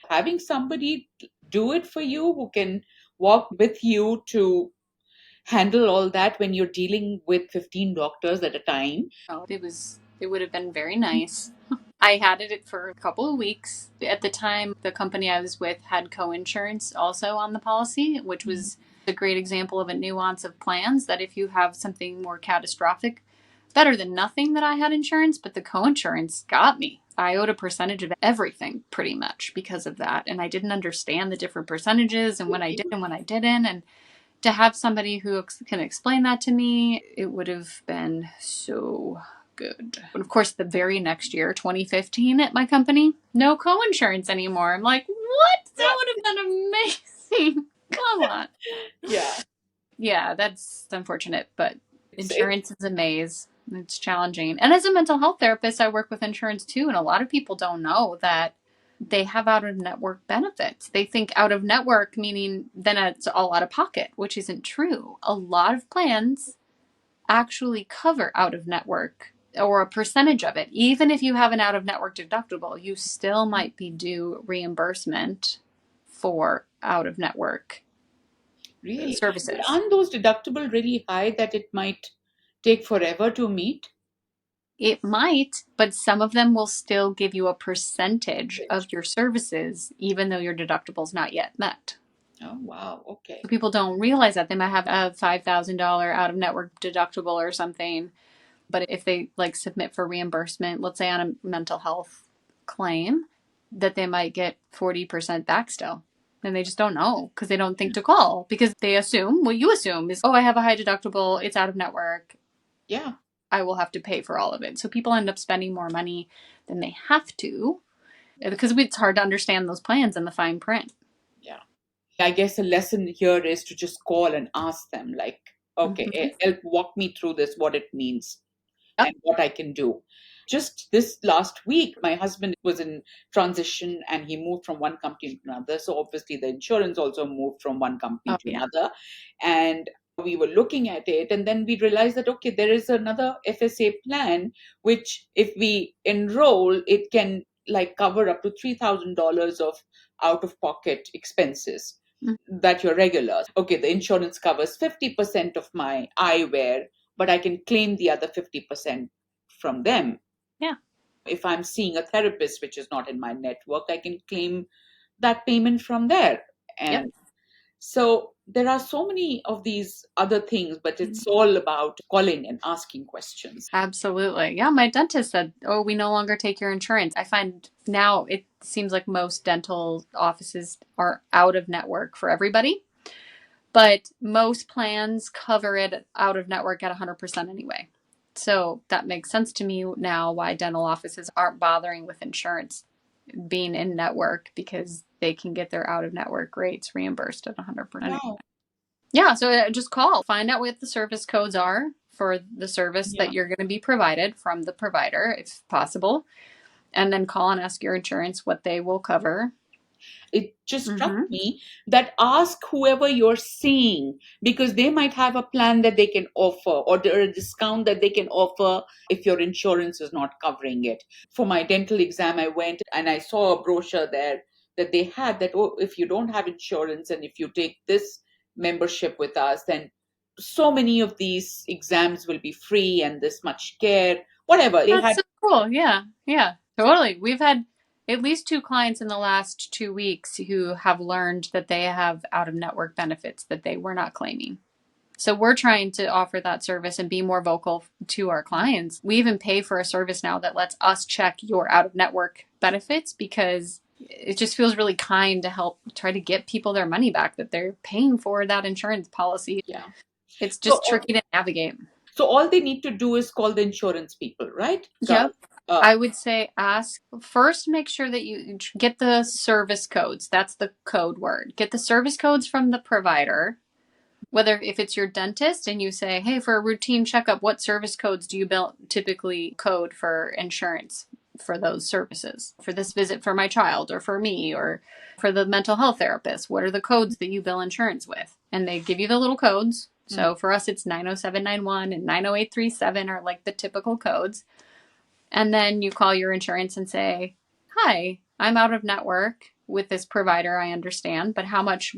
[SPEAKER 1] Having somebody do it for you who can walk with you to handle all that when you're dealing with 15 doctors at a time.
[SPEAKER 2] Oh, it would have been very nice. I had it for a couple of weeks. At the time, the company I was with had co-insurance also on the policy, which was a great example of a nuance of plans that if you have something more catastrophic, better than nothing that I had insurance, but the co-insurance got me. I owed a percentage of everything pretty much because of that. And I didn't understand the different percentages and when I did and when I didn't. And to have somebody who can explain that to me, it would have been so good. But of course, the very next year, 2015, at my company, no co-insurance anymore. I'm like, what? That would have been amazing. Come on.
[SPEAKER 1] Yeah.
[SPEAKER 2] Yeah, that's unfortunate, but
[SPEAKER 1] It's
[SPEAKER 2] insurance is a maze. It's challenging. And as a mental health therapist, I work with insurance too, and a lot of people don't know that they have out of network benefits. They think out of network meaning then it's all out of pocket, which isn't true. A lot of plans actually cover out of network or a percentage of it. Even if you have an out of network deductible, you still might be due reimbursement for out of network
[SPEAKER 1] really, but
[SPEAKER 2] services.
[SPEAKER 1] aren't those deductible really high that it might take forever to meet?
[SPEAKER 2] It might, but some of them will still give you a percentage of your services, even though your deductible's not yet met.
[SPEAKER 1] Oh, wow. Okay.
[SPEAKER 2] So people don't realize that they might have a $5,000 out of network deductible or something, but if they like submit for reimbursement, let's say on a mental health claim, that they might get 40% back still. And they just don't know because they don't think to call because they assume what you assume is, oh, I have a high deductible, it's out of network,
[SPEAKER 1] Yeah.
[SPEAKER 2] I will have to pay for all of it. So people end up spending more money than they have to because it's hard to understand those plans in the fine print.
[SPEAKER 1] Yeah. I guess a lesson here is to just call and ask them, like, okay,
[SPEAKER 2] Mm-hmm.
[SPEAKER 1] help walk me through this, what it means
[SPEAKER 2] Yep.
[SPEAKER 1] and what I can do. Just this last week, my husband was in transition and he moved from one company to another. So obviously, the insurance also moved from one company
[SPEAKER 2] Oh,
[SPEAKER 1] to
[SPEAKER 2] yeah.
[SPEAKER 1] another. And we were looking at it, and then we realized that, okay, there is another FSA plan, which if we enroll, it can like cover up to $3,000 of out of pocket expenses that you're regular. Okay, the insurance covers 50% of my eyewear, but I can claim the other 50% from them.
[SPEAKER 2] Yeah.
[SPEAKER 1] If I'm seeing a therapist, which is not in my network, I can claim that payment from there.
[SPEAKER 2] Yep.
[SPEAKER 1] And so there are so many of these other things, but it's all about calling and asking questions.
[SPEAKER 2] Absolutely. Yeah, my dentist said, "Oh, we no longer take your insurance." I find now it seems like most dental offices are out of network for everybody, but most plans cover it out of network at 100% anyway. So that makes sense to me now why dental offices aren't bothering with insurance being in network because they can get their out of network rates reimbursed at 100%.
[SPEAKER 1] Wow.
[SPEAKER 2] Yeah, so just call, find out what the service codes are for the service
[SPEAKER 1] Yeah.
[SPEAKER 2] that you're going to be provided from the provider, if possible, and then call and ask your insurance what they will cover.
[SPEAKER 1] It just struck
[SPEAKER 2] Mm-hmm.
[SPEAKER 1] me that ask whoever you're seeing, because they might have a plan that they can offer or a discount that they can offer if your insurance is not covering it. For my dental exam, I went and I saw a brochure there that they had that, oh, if you don't have insurance and if you take this membership with us, then so many of these exams will be free and this much care, whatever. They
[SPEAKER 2] That's
[SPEAKER 1] had.
[SPEAKER 2] so cool. Yeah, yeah, totally. We've had at least 2 clients in the last 2 weeks who have learned that they have out of network benefits that they were not claiming. So we're trying to offer that service and be more vocal to our clients. We even pay for a service now that lets us check your out of network benefits because it just feels really kind to help try to get people their money back that they're paying for that insurance policy.
[SPEAKER 1] Yeah.
[SPEAKER 2] It's just
[SPEAKER 1] So,
[SPEAKER 2] tricky to navigate.
[SPEAKER 1] so all they need to do is call the insurance people, right?
[SPEAKER 2] Yep.
[SPEAKER 1] Uh,
[SPEAKER 2] I would say ask first, make sure that you get the service codes. That's the code word. Get the service codes from the provider Whether if it's your dentist and you say, hey, for a routine checkup, what service codes do you typically code for insurance for those services? For this visit for my child or for me or for the mental health therapist, what are the codes that you bill insurance with? And they give you the little codes. So for us, it's 90791 and 90837 are like the typical codes. And then you call your insurance and say, hi, I'm out of network with this provider, I understand, but how much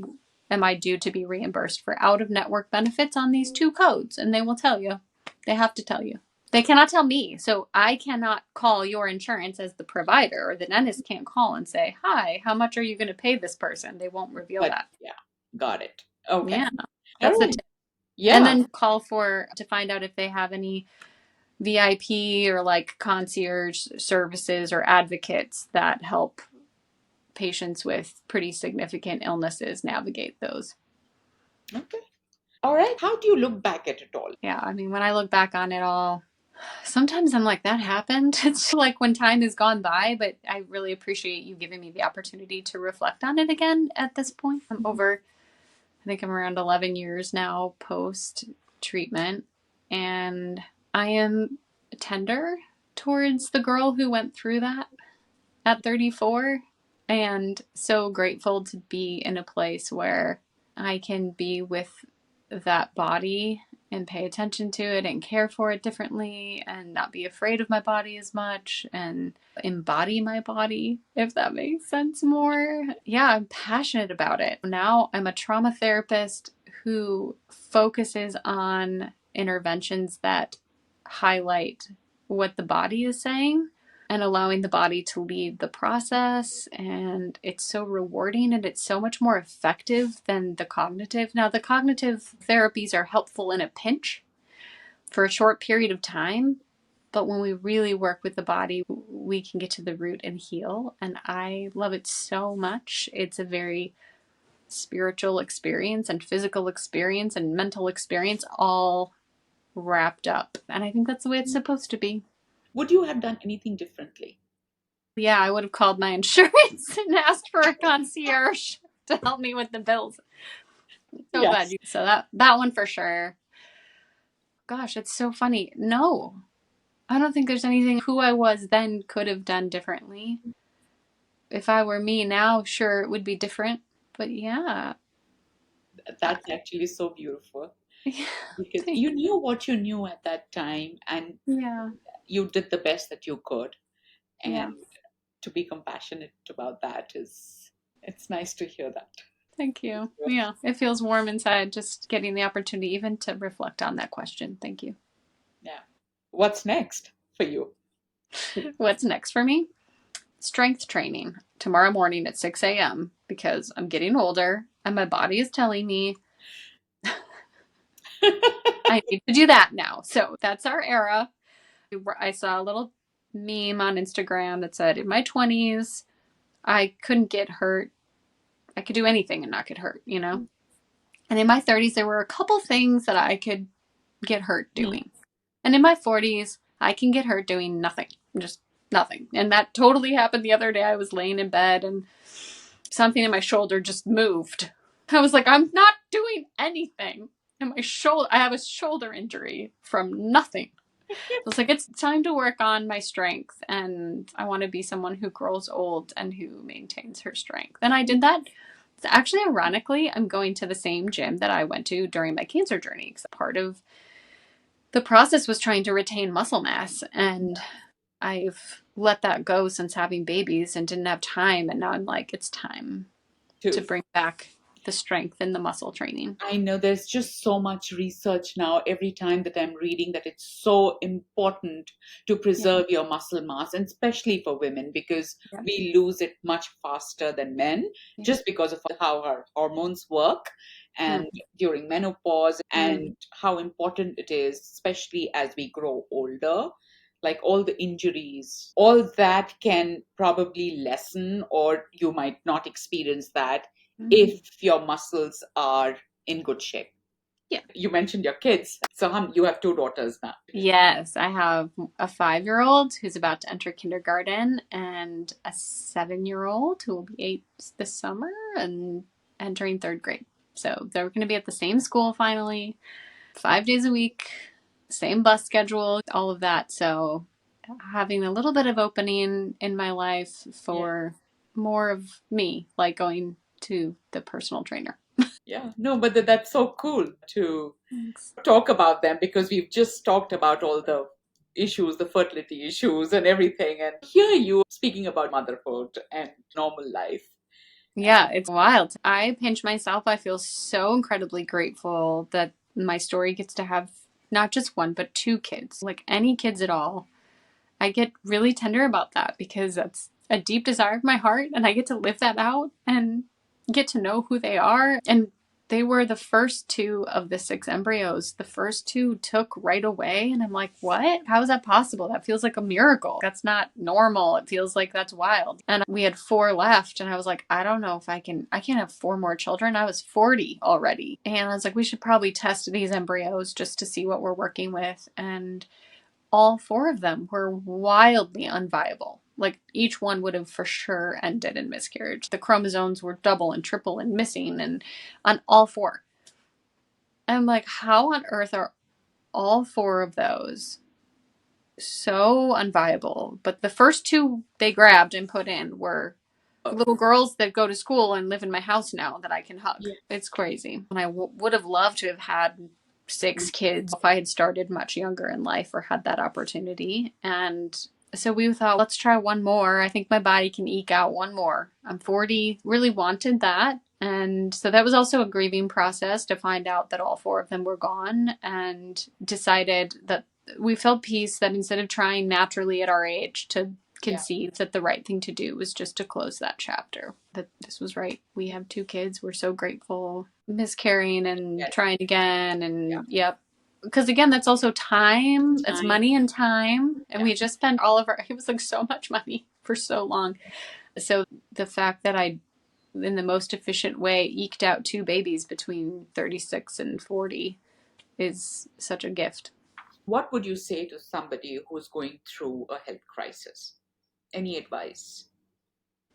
[SPEAKER 2] am I due to be reimbursed for out of network benefits on these two codes? And they will tell you. They have to tell you. They cannot tell me. So I cannot call your insurance as the provider, or the dentist can't call and say, hi, how much are you going to pay this person? They won't reveal
[SPEAKER 1] But
[SPEAKER 2] that.
[SPEAKER 1] yeah, got it. Okay.
[SPEAKER 2] Yeah.
[SPEAKER 1] All
[SPEAKER 2] That's the
[SPEAKER 1] right.
[SPEAKER 2] tip.
[SPEAKER 1] Yeah.
[SPEAKER 2] And then call to find out if they have any VIP or like concierge services or advocates that help patients with pretty significant illnesses navigate those.
[SPEAKER 1] Okay. All right. How do you look back at it all?
[SPEAKER 2] Yeah, I mean, when I look back on it all, sometimes I'm like, that happened. It's like when time has gone by, but I really appreciate you giving me the opportunity to reflect on it again at this point. I think I'm around 11 years now post treatment, and I am tender towards the girl who went through that at 34, and so grateful to be in a place where I can be with that body and pay attention to it and care for it differently and not be afraid of my body as much and embody my body, if that makes sense more. Yeah, I'm passionate about it. Now I'm a trauma therapist who focuses on interventions that highlight what the body is saying and allowing the body to lead the process. And it's so rewarding and it's so much more effective than the cognitive. Now, the cognitive therapies are helpful in a pinch for a short period of time, but when we really work with the body, we can get to the root and heal. And I love it so much. It's a very spiritual experience and physical experience and mental experience all wrapped up. And I think that's the way it's supposed to be.
[SPEAKER 1] Would you have done anything differently?
[SPEAKER 2] Yeah, I would have called my insurance and asked for a concierge to help me with the bills. So
[SPEAKER 1] Yes.
[SPEAKER 2] glad you. So that one for sure. Gosh, it's so funny. No, I don't think there's anything who I was then could have done differently. If I were me now, sure, it would be different. But yeah.
[SPEAKER 1] That's actually so beautiful
[SPEAKER 2] Yeah.
[SPEAKER 1] because you knew what you knew at that time and
[SPEAKER 2] Yeah.
[SPEAKER 1] you did the best that you could.
[SPEAKER 2] Yeah.
[SPEAKER 1] And to be compassionate about that it's nice to hear that.
[SPEAKER 2] Thank you. Yeah. It feels warm inside just getting the opportunity even to reflect on that question. Thank you.
[SPEAKER 1] Yeah. What's next for you?
[SPEAKER 2] What's next for me? Strength training tomorrow morning at 6 a.m. because I'm getting older and my body is telling me I need to do that now. So that's our era. I saw a little meme on Instagram that said, in my 20s, I couldn't get hurt. I could do anything and not get hurt, you know? And in my 30s, there were a couple things that I could get hurt doing. And in my 40s, I can get hurt doing nothing, just nothing. And that totally happened the other day. I was laying in bed and something in my shoulder just moved. I was like, I'm not doing anything. And my shoulder, I have a shoulder injury from nothing. I was like, it's time to work on my strength. And I want to be someone who grows old and who maintains her strength. And I did that. Actually, ironically, I'm going to the same gym that I went to during my cancer journey because part of the process was trying to retain muscle mass. And I've let that go since having babies and didn't have time. And now I'm like, it's time to bring back the strength and the muscle training.
[SPEAKER 1] I know there's just so much research now every time that I'm reading that it's so important to preserve your muscle mass, and especially for women because we lose it much faster than men just because of how our hormones work and during menopause and how important it is, especially as we grow older. Like all the injuries, all that can probably lessen, or you might not experience that if your muscles are in good shape.
[SPEAKER 2] Yeah.
[SPEAKER 1] You mentioned your kids. So you have two daughters now.
[SPEAKER 2] Yes, I have a 5-year-old who's about to enter kindergarten and a 7-year-old who will be 8 this summer and entering 3rd grade. So they're going to be at the same school finally, 5 days a week, same bus schedule, all of that. So having a little bit of opening in my life for more of me, like going to the personal trainer.
[SPEAKER 1] Yeah, no, but that's so cool to
[SPEAKER 2] Thanks.
[SPEAKER 1] talk about them, because we've just talked about all the issues, the fertility issues and everything. And here you speaking about motherhood and normal life.
[SPEAKER 2] Yeah, it's wild. I pinch myself. I feel so incredibly grateful that my story gets to have not just one, but two kids, like any kids at all. I get really tender about that because that's a deep desire of my heart, and I get to live that out and get to know who they are. And they were the first two of the six embryos. The first two took right away, and I'm like, what? How is that possible? That feels like a miracle. That's not normal. It feels like that's wild. And we had four left, and I was like, I don't know if I can't have four more children. I was 40 already. And I was like, we should probably test these embryos just to see what we're working with. And all four of them were wildly unviable. Like each one would have for sure ended in miscarriage. The chromosomes were double and triple and missing, and on all four. I'm like, how on earth are all four of those so unviable? But the first two they grabbed and put in were little girls that go to school and live in my house now that I can hug.
[SPEAKER 1] Yeah.
[SPEAKER 2] It's crazy. And I would have loved to have had six kids if I had started much younger in life or had that opportunity. And so we thought, let's try one more. I think my body can eke out one more. I'm 40, really wanted that. And so that was also a grieving process to find out that all four of them were gone, and decided that we felt peace that instead of trying naturally at our age to conceive, that the right thing to do was just to close that chapter. That this was right. We have two kids. We're so grateful. Miscarrying and trying again. And yep. Because again, that's also time. It's money and time. And we just spent all of our, it was like so much money for so long. So the fact that I, in the most efficient way, eked out two babies between 36 and 40 is such a gift.
[SPEAKER 1] What would you say to somebody who's going through a health crisis? Any advice?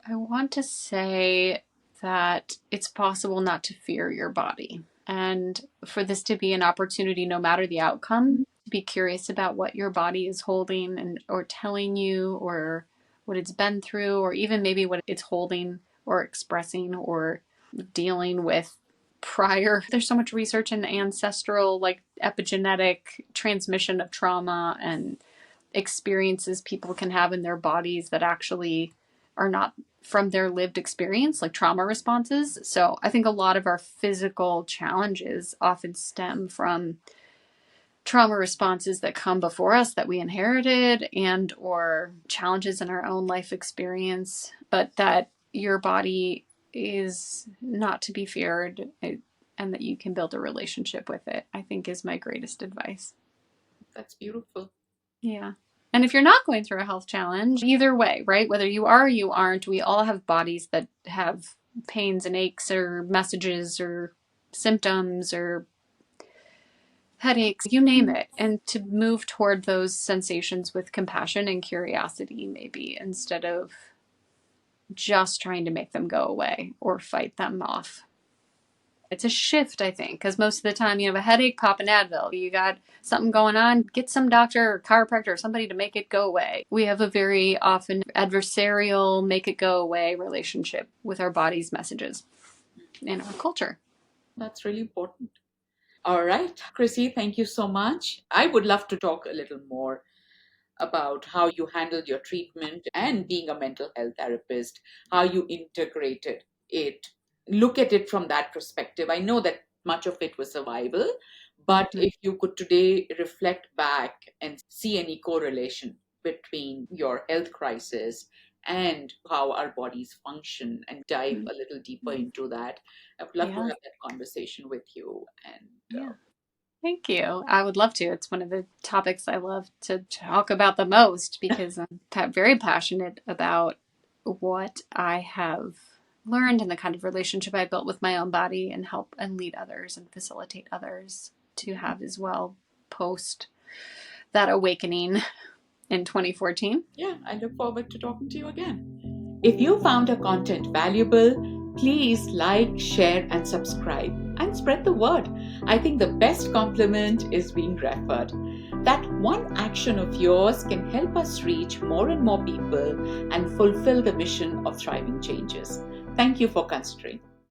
[SPEAKER 2] I want to say that it's possible not to fear your body, and for this to be an opportunity, no matter the outcome, to be curious about what your body is holding and or telling you, or what it's been through, or even maybe what it's holding or expressing or dealing with prior. There's so much research in ancestral, like epigenetic transmission of trauma and experiences people can have in their bodies that actually are not from their lived experience, like trauma responses. So I think a lot of our physical challenges often stem from trauma responses that come before us that we inherited, and or challenges in our own life experience, but that your body is not to be feared, and that you can build a relationship with it, I think is my greatest advice.
[SPEAKER 1] That's beautiful.
[SPEAKER 2] Yeah. And if you're not going through a health challenge, either way, right? Whether you are or you aren't, we all have bodies that have pains and aches or messages or symptoms or headaches, you name it. And to move toward those sensations with compassion and curiosity, maybe, instead of just trying to make them go away or fight them off. It's a shift, I think, because most of the time you have a headache, pop an Advil. You got something going on, get some doctor or chiropractor or somebody to make it go away. We have a very often adversarial, make it go away relationship with our body's messages in our culture.
[SPEAKER 1] That's really important. All right, Chrissy, thank you so much. I would love to talk a little more about how you handled your treatment and being a mental health therapist, how you integrated it, look at it from that perspective. I know that much of it was survival, but if you could today reflect back and see any correlation between your health crisis and how our bodies function and dive a little deeper into that, I would love to have that conversation with you. And
[SPEAKER 2] Thank you. I would love to. It's one of the topics I love to talk about the most because I'm very passionate about what I have learned and the kind of relationship I built with my own body, and help and lead others and facilitate others to have as well post that awakening in 2014.
[SPEAKER 1] Yeah, I look forward to talking to you again. If you found our content valuable, Please like, share, and subscribe and spread the word. I think the best compliment is being referred. That one action of yours can help us reach more and more people and fulfill the mission of thriving changes. Thank you for considering.